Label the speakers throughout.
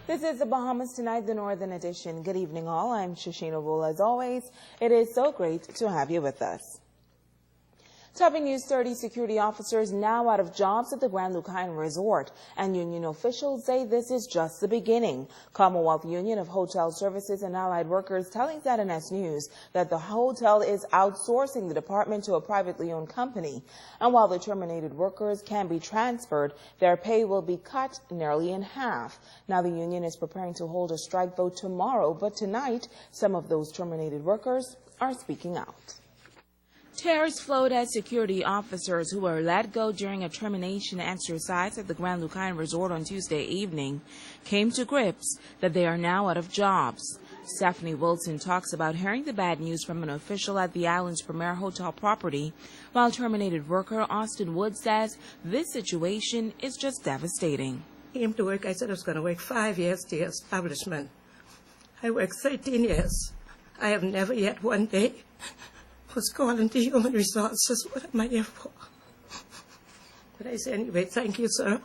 Speaker 1: This is the Bahamas Tonight, the Northern Edition. Good evening, all. I'm Shasheena. Rolle. As always, it is so great to have you with us. Topping news, 30 security officers now out of jobs at the Grand Lucayan Resort, and union officials say this is just the beginning. Commonwealth Union of Hotel Services and Allied Workers telling ZNS News that the hotel is outsourcing the department to a privately owned company. And while the terminated workers can be transferred, their pay will be cut nearly in half. Now the union is preparing to hold a strike vote tomorrow, but tonight some of those terminated workers are speaking out. Tears flowed as security officers who were let go during a termination exercise at the Grand Lucayan Resort on Tuesday evening came to grips that they are now out of jobs. Stephanie Wilson talks about hearing the bad news from an official at the island's premier hotel property, while terminated worker Austin Wood says this situation is just devastating.
Speaker 2: I came to work, I said I was going to work 5 years to your establishment. I worked 13 years. I have never yet one day was calling to human resources. What am I here for? But I say anyway, thank you, sir.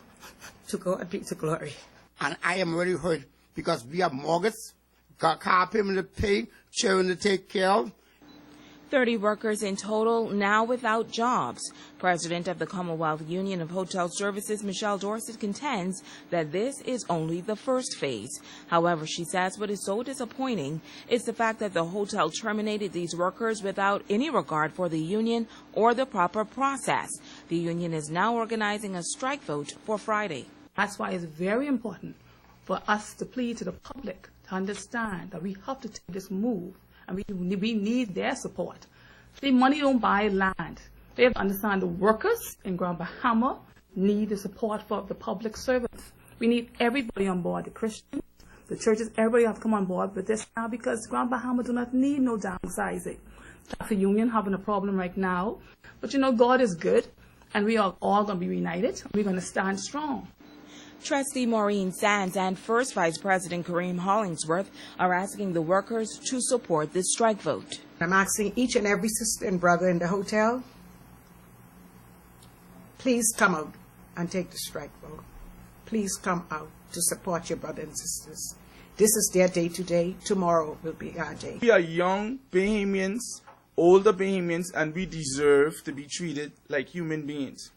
Speaker 2: To God be the glory.
Speaker 3: And I am really hurt because we have mortgages, got car payment to pay, children to take care of.
Speaker 1: 30 workers in total now without jobs. President of the Commonwealth Union of Hotel Services, Michelle Dorset, contends that this is only the first phase. However, she says what is so disappointing is the fact that the hotel terminated these workers without any regard for the union or the proper process. The union is now organizing a strike vote for Friday.
Speaker 4: That's why it's very important for us to plead to the public to understand that we have to take this move. And we need their support. The money don't buy land. They have to understand the workers in Grand Bahama need the support for the public servants. We need everybody on board, the Christians, the churches, everybody have to come on board with this now because Grand Bahama do not need no downsizing. That's the union having a problem right now. But you know, God is good, and we are all going to be united. We're going to stand strong.
Speaker 1: Trustee Maureen Sands and First Vice President Kareem Hollingsworth are asking the workers to support this strike vote.
Speaker 5: I'm asking each and every sister and brother in the hotel, please come out and take the strike vote. Please come out to support your brothers and sisters. This is their day today. Tomorrow will be our day.
Speaker 6: We are young Bahamians, older Bahamians, and we deserve to be treated like human beings.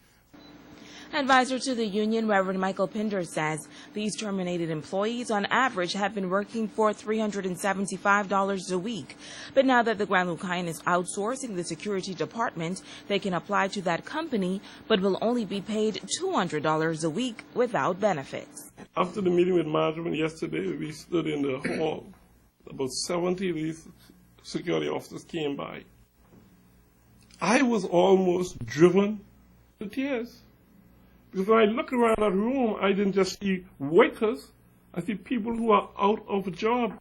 Speaker 1: Advisor to the union, Reverend Michael Pinder, says these terminated employees on average have been working for $375 a week. But now that the Grand Lucayan is outsourcing the security department, they can apply to that company, but will only be paid $200 a week without benefits.
Speaker 7: After the meeting with Marjorie yesterday, we stood in the hall. About 70 of these security officers came by. I was almost driven to tears. Because when I look around that room, I didn't just see workers, I see people who are out of a job.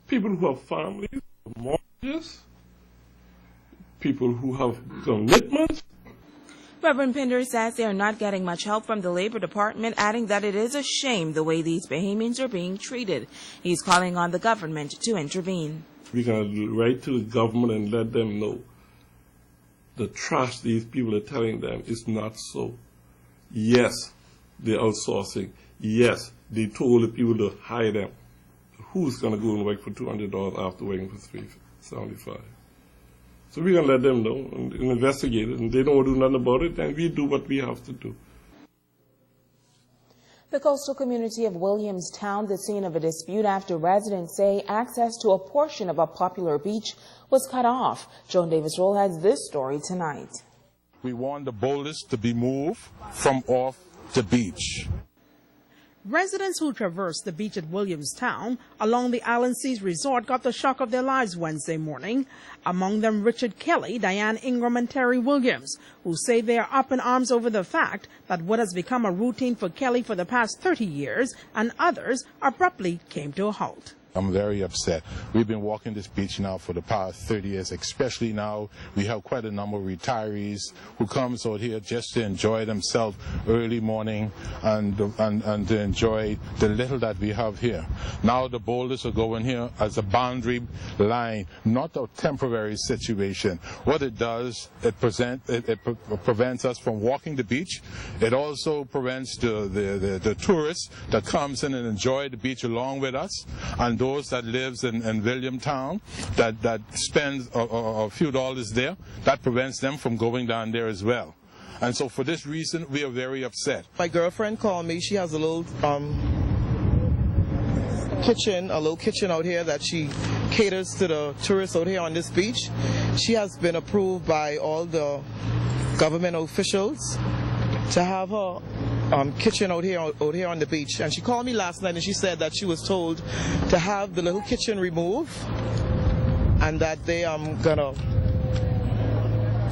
Speaker 7: People who have families, mortgages, people who have commitments.
Speaker 1: Reverend Pinder says they are not getting much help from the Labor Department, adding that it is a shame the way these Bahamians are being treated. He's calling on the government to intervene.
Speaker 7: We're going to write to the government and let them know the trash these people are telling them is not so. Yes, they're outsourcing. Yes, they told the people to hire them. Who's going to go and work for $200 after working for $375? So we're going to let them know and investigate it. And they don't want to do nothing about it, then we do what we have to do.
Speaker 1: The coastal community of Williamstown, the scene of a dispute after residents say access to a portion of a popular beach was cut off. Joan Davis Rolle has this story tonight.
Speaker 8: We want the boulders to be moved from off the beach.
Speaker 9: Residents who traversed the beach at Williamstown along the Island Seas Resort got the shock of their lives Wednesday morning. Among them Richard Kelly, Diane Ingram, and Terry Williams, who say they are up in arms over the fact that what has become a routine for Kelly for the past 30 years and others abruptly came to a halt.
Speaker 8: I'm very upset. We've been walking this beach now for the past 30 years, especially now we have quite a number of retirees who comes out here just to enjoy themselves early morning and to enjoy the little that we have here. Now the boulders are going here as a boundary line, not a temporary situation. What it does, it prevents us from walking the beach. It also prevents the tourists that comes in and enjoy the beach along with us, and those that lives in Williamstown that spends a few dollars there, that prevents them from going down there as well. And so for this reason, we are very upset.
Speaker 10: My girlfriend called me. She has a little kitchen out here that she caters to the tourists out here on this beach. She has been approved by all the government officials to have her kitchen out here on the beach. And she called me last night and she said that she was told to have the little kitchen removed and that they gonna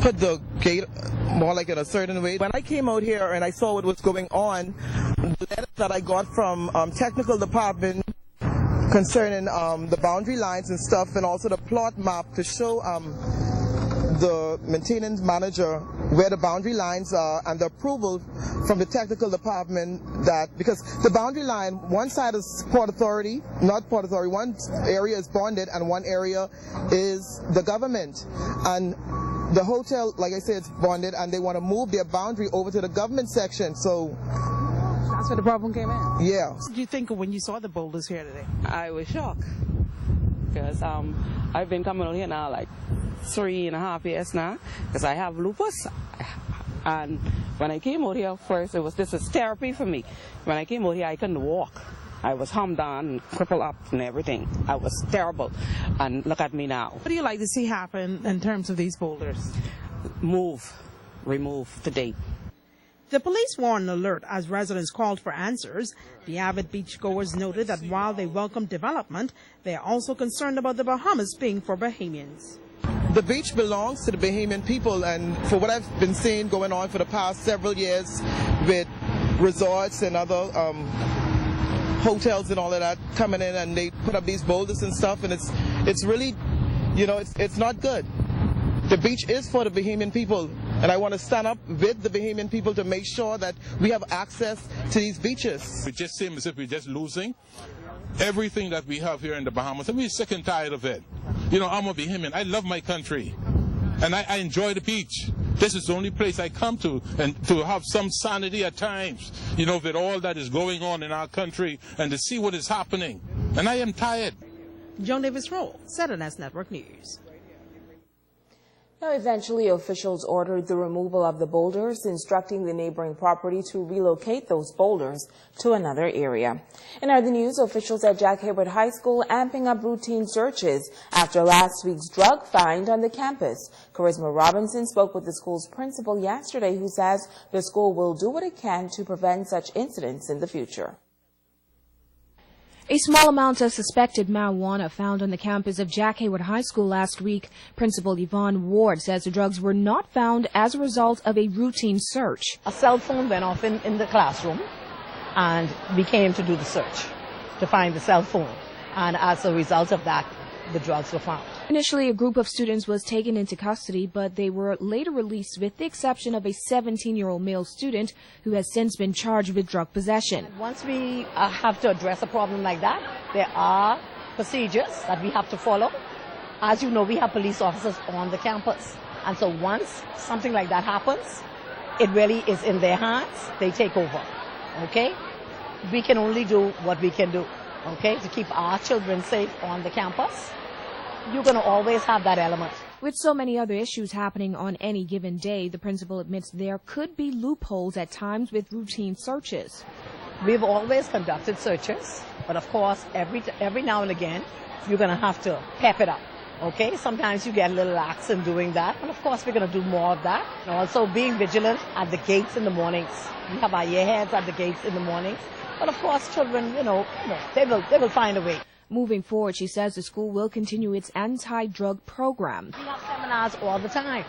Speaker 10: put the gate more like in a certain way. When I came out here and I saw what was going on, the letter that I got from technical department concerning the boundary lines and stuff, and also the plot map to show the maintenance manager where the boundary lines are, and the approval from the technical department that, because the boundary line, one side is Port Authority, not Port Authority, one area is bonded and one area is the government. And the hotel, like I said, it's bonded, and they want to move their boundary over to the government section, so
Speaker 9: That's where the problem came in?
Speaker 10: yeah.
Speaker 9: What did you think of when you saw the boulders here today?
Speaker 11: I was shocked because I've been coming out here now like 3.5 years now because I have lupus, and when I came out here first, this is therapy for me. When I came out here, I couldn't walk. I was hummed on and crippled up and everything. I was terrible, and look at me now.
Speaker 9: What do you like to see happen in terms of these boulders?
Speaker 11: Remove today.
Speaker 9: The police were on alert as residents called for answers. The avid beachgoers noted that while they welcome development, they are also concerned about the Bahamas being for Bahamians.
Speaker 10: The beach belongs to the Bahamian people, and for what I've been seeing going on for the past several years with resorts and other hotels and all of that coming in, and they put up these boulders and stuff, and it's really, it's not good. The beach is for the Bahamian people, and I want to stand up with the Bahamian people to make sure that we have access to these beaches.
Speaker 8: It just seems as if we're just losing everything that we have here in the Bahamas, and we're sick and tired of it. I'm a Bahamian. I love my country, and I enjoy the beach. This is the only place I come to, and to have some sanity at times, with all that is going on in our country, and to see what is happening. And I am tired.
Speaker 9: Joan Davis Rolle, ZNS Network News.
Speaker 1: Now, eventually, officials ordered the removal of the boulders, instructing the neighboring property to relocate those boulders to another area. In other news, officials at Jack Hayward High School amping up routine searches after last week's drug find on the campus. Charisma Robinson spoke with the school's principal yesterday, who says the school will do what it can to prevent such incidents in the future.
Speaker 12: A small amount of suspected marijuana found on the campus of Jack Hayward High School last week. Principal Yvonne Ward says the drugs were not found as a result of a routine search.
Speaker 13: A cell phone went off in the classroom, and we came to do the search to find the cell phone. And as a result of that, the drugs were found.
Speaker 12: Initially, a group of students was taken into custody, but they were later released with the exception of a 17-year-old male student who has since been charged with drug possession.
Speaker 13: Once we have to address a problem like that, there are procedures that we have to follow. As you know, we have police officers on the campus. And so once something like that happens, it really is in their hands. They take over, okay? We can only do what we can do, okay, to keep our children safe on the campus. You're going to always have that element.
Speaker 12: With so many other issues happening on any given day, the principal admits there could be loopholes at times with routine searches.
Speaker 13: We've always conducted searches, but of course, every now and again, you're going to have to pep it up, okay? Sometimes you get a little lax in doing that, and of course, we're going to do more of that. And also being vigilant at the gates in the mornings. We have our earheads at the gates in the mornings. But of course, children, they will find a way.
Speaker 12: Moving forward, she says the school will continue its anti-drug program.
Speaker 13: We have seminars all the time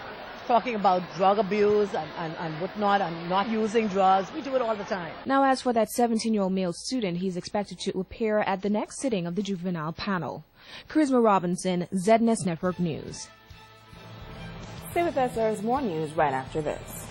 Speaker 13: talking about drug abuse and whatnot and not using drugs. We do it all the time.
Speaker 12: Now, as for that 17-year-old male student, he's expected to appear at the next sitting of the juvenile panel. Charisma Robinson, ZNS Network News.
Speaker 1: Stay with us. There's more news right after this.